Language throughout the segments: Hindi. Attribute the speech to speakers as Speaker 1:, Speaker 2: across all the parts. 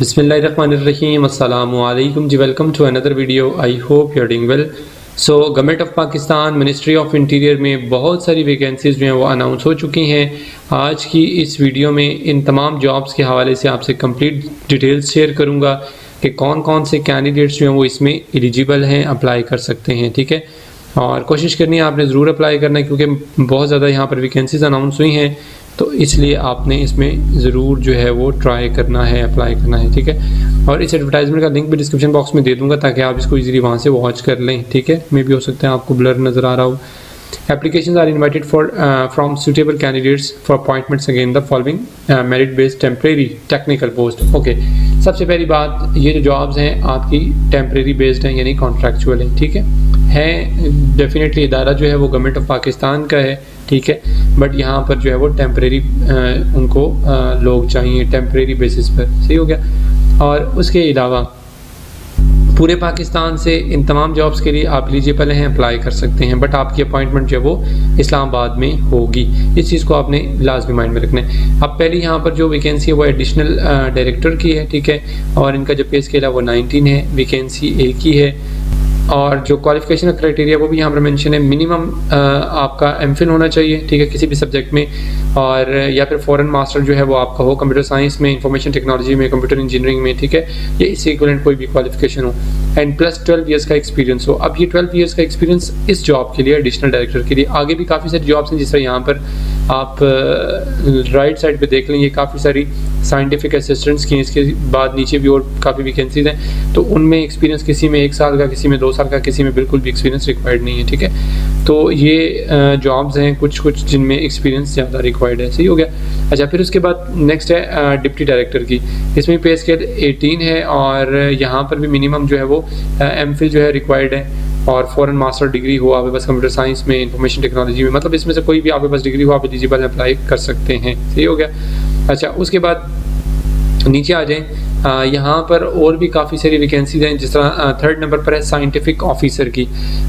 Speaker 1: बिस्मिल्लाहिर्रहमानिर्रहीम अस्सलामु अलैकुम जी। Welcome to another video. I hope you are doing well. So government of Pakistan ministry of interior में बहुत सारी वैकेंसीज़ जो हैं वो अनाउंस हो चुकी हैं। आज की इस वीडियो में इन तमाम जॉब्स के हवाले से आपसे कंप्लीट डिटेल्स शेयर करूँगा कि कौन कौन से कैंडिडेट्स जो हैं वो इसमें एलिजिबल हैं, अप्लाई कर सकते हैं। ठीक है, और कोशिश करनी है आपने ज़रूर अप्लाई करना है क्योंकि बहुत ज़्यादा यहाँ पर वैकेंसीज़ अनाउंस हुई हैं, तो इसलिए आपने इसमें ज़रूर जो है वो ट्राई करना है, अप्लाई करना है। ठीक है, और इस एडवर्टाइजमेंट का लिंक भी डिस्क्रिप्शन बॉक्स में दे दूंगा ताकि आप इसको इजीली वहाँ से वॉच कर लें। ठीक है, मे भी हो सकता है आपको ब्लर नज़र आ रहा हो। Applications are invited from suitable candidates for appointments again the following merit based temporary technical post। Okay, सबसे पहली बात, ये जो जॉब्स हैं आपकी टेम्परेरी बेस्ड हैं यानी कॉन्ट्रैक्चुअल हैं। ठीक है, डेफिनेटली इदारा जो है वो गवर्नमेंट ऑफ पाकिस्तान का है। ठीक है, बट यहाँ पर जो है वो टेम्परेरी उनको लोग चाहिए टेम्परेरी बेसिस पर। सही हो गया। और उसके अलावा पूरे पाकिस्तान से इन तमाम जॉब्स के लिए आप एलिजिबल हैं, अप्लाई कर सकते हैं, बट आपकी अपॉइंटमेंट जो है वो इस्लामाबाद में होगी। इस चीज़ को आपने लाजमी माइंड में रखना है। अब पहली यहाँ पर जो वैकेंसी है वो एडिशनल डायरेक्टर की है। ठीक है, और इनका जो पे स्केल है वो 19 है, वैकेंसी एक ही है। और जो क्वालिफिकेशन क्राइटेरिया वो भी यहाँ पर मेंशन है। मिनिमम आपका एमफिल होना चाहिए, ठीक है, किसी भी सब्जेक्ट में, और या फिर फॉरेन मास्टर जो है वो आपका हो कंप्यूटर साइंस में, इंफॉर्मेशन टेक्नोलॉजी में, कंप्यूटर इंजीनियरिंग में। ठीक है, ये इससे इक्विवेलेंट कोई भी क्वालिफिकेशन हो, एंड प्लस 12 ईयर्स का एक्सपीरियंस हो। अब ये 12 ईयर्स का एक्सपीरियंस इस जॉब के लिए, एडिशनल डायरेक्टर के लिए, आगे भी काफ़ी सारी जॉब्स हैं जिस तरह यहाँ पर आप राइट साइड पे देख लेंगे काफ़ी सारी साइंटिफिक असिस्टेंट्स की हैं। इसके बाद नीचे भी और काफ़ी वैकेंसीज हैं, तो उनमें एक्सपीरियंस किसी में 1 साल का, किसी में 2 साल का, किसी में बिल्कुल भी एक्सपीरियंस रिक्वायर्ड नहीं है। ठीक है, तो ये जॉब्स हैं कुछ जिनमें एक्सपीरियंस ज़्यादा रिक्वायर्ड है। सही हो गया। अच्छा, फिर उसके बाद नेक्स्ट है डिप्टी डायरेक्टर की। इसमें पे स्केल 18 है, और यहाँ पर भी मिनिमम जो है वो एमफिल जो है रिक्वायर्ड है, और फॉरेन मास्टर डिग्री हो आपके पास कंप्यूटर साइंस में, इंफॉर्मेशन टेक्नोलॉजी में, मतलब इसमें से कोई भी आपके पास डिग्री हो आप एलिजिबल अप्लाई कर सकते हैं। सही हो गया। अच्छा, उसके बाद नीचे आ जाएं, यहाँ पर और भी काफ़ी सारी वैकेंसीज हैं। जिस तरह 3rd नंबर पर है साइंटिफिक ऑफिसर की,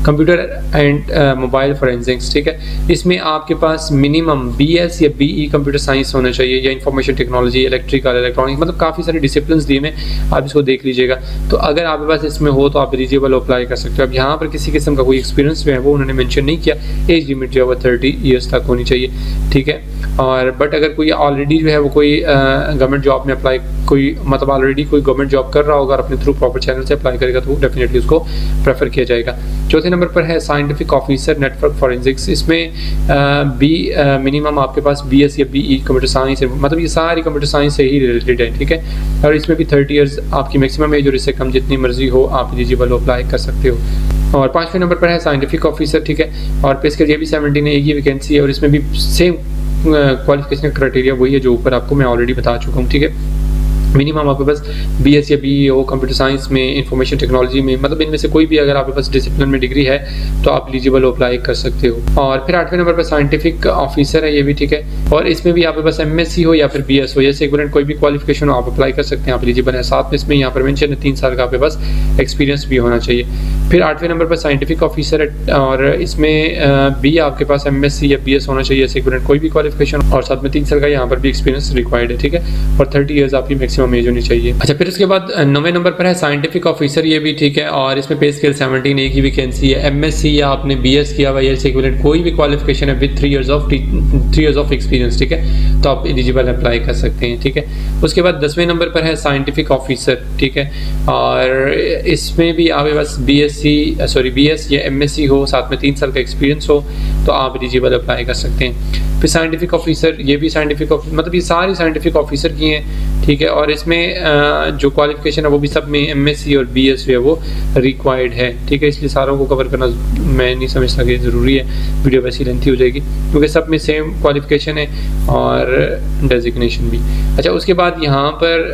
Speaker 1: कंप्यूटर एंड मोबाइल फोरेंसिक्स। ठीक है, इसमें आपके पास मिनिमम BS या BE कंप्यूटर साइंस होना चाहिए, या इंफॉर्मेशन टेक्नोलॉजी, इलेक्ट्रिकल, इलेक्ट्रॉनिक, मतलब काफ़ी सारे डिसिप्लिन दिए में, आप इसको देख लीजिएगा। तो अगर आपके पास इसमें हो तो आप एलिजिबल अप्लाई कर सकते हो। अब यहाँ पर किसी किस्म का कोई एक्सपीरियंस जो है वो उन्होंने मेंशन नहीं किया। एज लिमिट जो है वो 30 ईयर्स तक होनी चाहिए। ठीक है, और बट अगर कोई ऑलरेडी जो है वो कोई गवर्नमेंट जॉब में अप्लाई, कोई मतलब ऑलरेडी कोई गवर्नमेंट जॉब कर रहा होगा और अपने थ्रू प्रॉपर चैनल से अप्लाई करेगा तो डेफिनेटली उसको प्रेफर किया जाएगा। 4थे नंबर पर है साइंटिफिक ऑफिसर नेटवर्क फॉरेंसिक्स। इसमें मिनिमम आपके पास BS या BE कंप्यूटर साइंस है, मतलब ये सारी कंप्यूटर साइंस से ही रिलेटेड है। ठीक है, और इसमें भी 30 ईयर्स आपकी मैक्सिमम एज, और इससे कम जितनी मर्जी हो आप एलिजिबल अप्लाई कर सकते हो। और 5वें नंबर पर है साइंटिफिक ऑफिसर। ठीक है, और पे स्केल ये भी 17 है, एक ही वैकेंसी है, और इसमें भी सेम क्वालिफिकेशन क्राइटेरिया वही है जो ऊपर आपको मैं ऑलरेडी बता चुका हूँ। ठीक है, मिनिमम आपके पास BS या BE हो कंप्यूटर साइंस में, इंफॉर्मेशन टेक्नोलॉजी में, मतलब इनमें से कोई भी अगर आपके पास डिसिप्लिन में डिग्री है तो आप एलिजिबल अप्लाई कर सकते हो। और फिर 8वें नंबर पर साइंटिफिक ऑफिसर है, ये भी ठीक है, और इसमें भी आपके पास MSc हो या फिर BS हो, जैसे इक्विवेलेंट कोई भी क्वालिफिकेशन हो आप अप्लाई कर सकते हैं, आप एलिजिबल है। साथ में इसमें यहाँ पर मेंशन है 3 साल का आपके पास एक्सपीरियंस भी होना चाहिए। फिर 8वें नंबर पर साइंटिफिक ऑफिसर है, और इसमें भी आपके पास MSc या BS होना चाहिए, जैसे इक्विवेलेंट कोई भी क्वालिफिकेशन, और साथ में 3 साल का यहाँ पर भी एक्सपीरियंस रिक्वायर्ड है। ठीक है, और 30 ईयर्स आपकी मैक्सिमम एज होनी चाहिए। अच्छा, फिर उसके बाद 9वें नंबर पर है साइंटिफिक ऑफिसर, ये भी ठीक है, और इसमें पे स्केल 17, एक ही वैकेंसी है। MSc या आपने BS किया हुआ, या इक्विवेलेंट कोई भी क्वालिफिकेशन है विद 3 इयर्स ऑफ एक्सपीरियंस। ठीक है, तो आप एलिजिबल अप्लाई कर सकते हैं। ठीक है, उसके बाद 10वें नंबर पर है साइंटिफिक ऑफिसर। ठीक है, और इसमें भी आपके पास BS या MSc हो, साथ में 3 साल का एक्सपीरियंस हो, तो आप एलिजिबल अप्लाई कर सकते हैं। फिर साइंटिफिक ऑफिसर, ये भी साइंटिफिक मतलब ये सारी साइंटिफिक ऑफिसर की हैं। ठीक है, और इसमें जो क्वालिफिकेशन है वो भी सब में MSc और BS जो है वो रिक्वायर्ड है। ठीक है, इसलिए सारों को कवर करना मैं नहीं समझता कि ज़रूरी है, वीडियो वैसी लेंथी हो जाएगी, क्योंकि सब में सेम क्वालिफिकेशन है और डेजिग्नेशन भी। अच्छा, उसके बाद यहाँ पर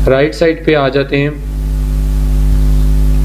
Speaker 1: राइट साइड पे आ जाते हैं।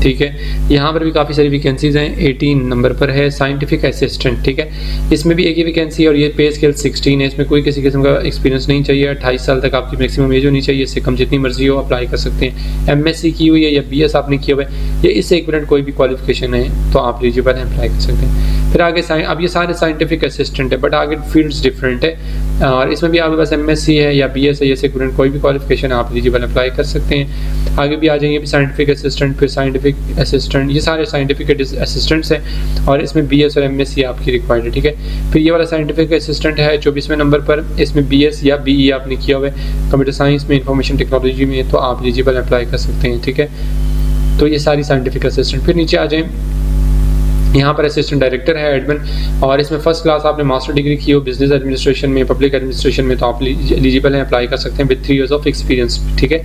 Speaker 1: ठीक है, यहाँ पर भी काफ़ी सारी वैकेंसीज हैं। 18 नंबर पर है साइंटिफिक असिस्टेंट। ठीक है, इसमें भी एक ही वैकेंसी है, और ये पे स्केल 16 है। इसमें कोई किसी किस्म का एक्सपीरियंस नहीं चाहिए, 28 साल तक आपकी मैक्सिमम एज होनी चाहिए, इससे कम जितनी मर्जी हो अप्लाई कर सकते हैं। MSc की हुई है या BS आपने किया हुआ है, या इससे इक्विवेलेंट कोई भी क्वालिफिकेशन है तो आप एलिजिबल हैं, अप्लाई कर सकते हैं। फिर आगे अब ये सारे साइंटिफिक असिस्टेंट है, बट आगे फील्ड्स डिफरेंट है और इसमें भी आपके पास MSc है या BS है या इक्विवेलेंट कोई भी क्वालिफिकेशन आप एलिजिबल अप्लाई कर सकते हैं। आगे भी आ जाएंगे भी साइंटिफिक असिस्टेंट, फिर साइंटिफिक असिस्टेंट, ये सारे साइंटिफिक असिस्टेंट्स हैं और इसमें BS और MSc आपकी रिक्वायर्ड है, ठीक है। फिर ये वाला साइंटिफिक असिस्टेंट है 24वें नंबर पर, इसमें BS या BE आपने किया हुआ है कंप्यूटर साइंस में, इंफॉर्मेशन टेक्नोलॉजी में, तो आप एलिजिबल अप्लाई कर सकते हैं, ठीक है। तो ये सारी साइंटिफिक असिस्टेंट। फिर नीचे आ जाएं, यहाँ पर असिस्टेंट डायरेक्टर है एडमिन और इसमें फर्स्ट क्लास आपने मास्टर डिग्री की हो बिजनेस एडमिनिस्ट्रेशन में, पब्लिक एडमिनिस्ट्रेशन में, तो आप एलिजिबल हैं, अप्लाई कर सकते हैं विद 3 years ऑफ एक्सपीरियंस, ठीक है।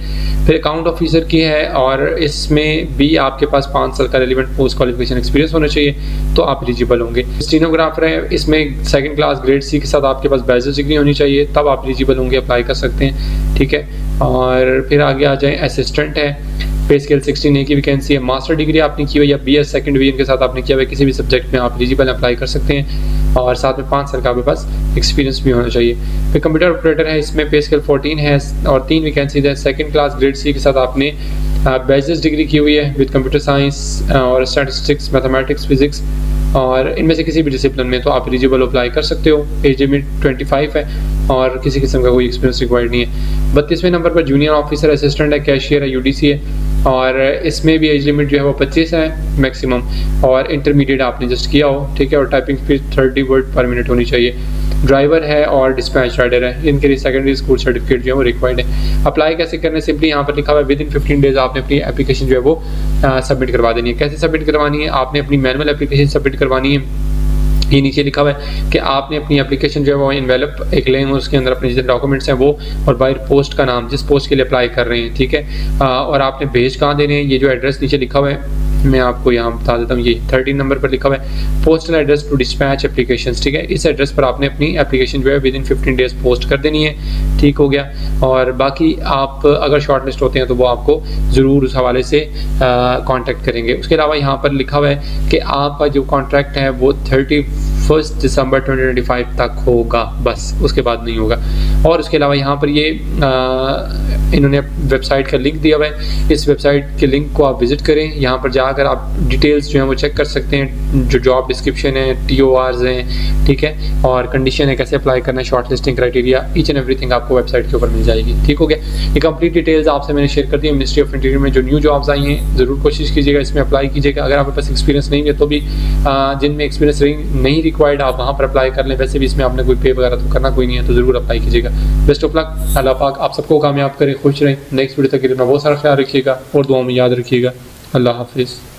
Speaker 1: फिर अकाउंट ऑफिसर की है और इसमें भी आपके पास 5 साल का रेलिवेंट पोस्ट क्वालिफिकेशन एक्सपीरियंस होना चाहिए, तो आप एलिजिबल होंगे। स्टेनोग्राफर है, इसमें सेकंड क्लास ग्रेड C के साथ आपके पास बैचलर्स डिग्री होनी चाहिए, तब आप एलिजिबल होंगे, अप्लाई कर सकते हैं, ठीक है। और फिर आगे आ जाए असिस्टेंट है, पे स्केल 16A की वैकेंसी है, मास्टर डिग्री आपने की हुई या BS सेकंड डिवीजन के साथ आपने किया हुआ किसी भी सब्जेक्ट में आप एलिजिबल अप्लाई कर सकते हैं और साथ में 5 साल का आपके पास एक्सपीरियंस भी होना चाहिए। फिर कंप्यूटर ऑपरेटर है, इसमें पे स्केल 14 है और 3 वैकेंसीज है, सेकंड क्लास ग्रेड C के साथ आपने बैचलर्स डिग्री की हुई है विद कंप्यूटर साइंस और स्टैटिस्टिक्स, मैथमेटिक्स, फिजिक्स और इनमें से किसी भी डिसिप्लिन में, तो आप एलिजिबल अप्लाई कर सकते हो। एज लिमिट 25 है और किसी किस्म का कोई एक्सपीरियंस रिक्वायर्ड नहीं है। 32वें नंबर पर जूनियर ऑफिसर असिस्टेंट है, कैशियर है, UDC है और इसमें भी एज लिमिट जो है वो 25 है मैक्सिमम और इंटरमीडिएट आपने जस्ट किया हो, ठीक है। और टाइपिंग स्पीड 30 वर्ड पर मिनट होनी चाहिए। ड्राइवर है और डिस्पैच राइडर है, इनके लिए सेकेंडरी स्कूल सर्टिफिकेट जो है वो रिक्वायर्ड है। अप्लाई कैसे करना है, सिंपली यहाँ पर लिखा हुआ है विद इन 15 डेज आपने अपनी एप्लीकेशन जो है वो सबमिट करवा देनी है। कैसे सबमिट करवानी है, आपने अपनी मैनुअल एप्लीकेशन सबमिट करवानी है। ये नीचे लिखा हुआ है कि आपने अपनी एप्लीकेशन जो है वो इन्वेलप एक लेंगे, उसके अंदर अपने जितने डॉक्यूमेंट्स हैं वो और बाय पोस्ट का नाम, जिस पोस्ट के लिए अप्लाई कर रहे हैं, ठीक है। और आपने भेज कहाँ देने हैं, ये जो एड्रेस नीचे लिखा हुआ है मैं आपको यहाँ बता देता हूँ, ये 13 नंबर पर लिखा हुआ है postal address to dispatch applications, ठीक है। इस एड्रेस पर आपने अपनी एप्लीकेशन जो है विद इन 15 डेज पोस्ट कर देनी है, ठीक हो गया। और बाकी आप अगर शॉर्ट लिस्ट होते हैं तो वो आपको ज़रूर उस हवाले से कॉन्टैक्ट करेंगे। उसके अलावा यहाँ पर लिखा हुआ है कि आपका जो कॉन्ट्रैक्ट है वो 31 दिसंबर 2025 तक होगा, बस उसके बाद नहीं होगा। और उसके अलावा यहाँ पर ये इन्होंने वेबसाइट का लिंक दिया हुआ है, इस वेबसाइट के लिंक को आप विजिट करें, यहाँ पर जाकर आप डिटेल्स जो हैं वो चेक कर सकते हैं, जो जॉब डिस्क्रिप्शन है, TORs हैं, ठीक है, और कंडीशन है कैसे अप्लाई करना है, short listing criteria, each and everything आपको वेबसाइट के ऊपर मिल जाएगी, ठीक हो गया। ये कंप्लीट डिटेल्स आपसे मैंने शेयर कर दी है। मिनिस्ट्री ऑफ इंटीरियर में जो न्यू जॉब्स आई हैं ज़रूर कोशिश कीजिएगा इसमें अप्लाई कीजिएगा। अगर आपके पास एक्सपीरियंस नहीं है तो भी जिनमें एक्सपीरियंस नहीं रिक्वायर्ड आप वहाँ पर अप्लाई कर लें, वैसे भी इसमें आपने कोई पे वगैरह तो करना कोई नहीं है, तो ज़रूर अप्लाई कीजिएगा। बेस्ट ऑफ लक, अल्लाह पाक आप सबको कामयाब करें, खुश रहें। नेक्स्ट वीडियो तक के लिए बहुत सारा ख्याल रखिएगा और दुआ में याद रखिएगा। अल्लाह हाफिज़।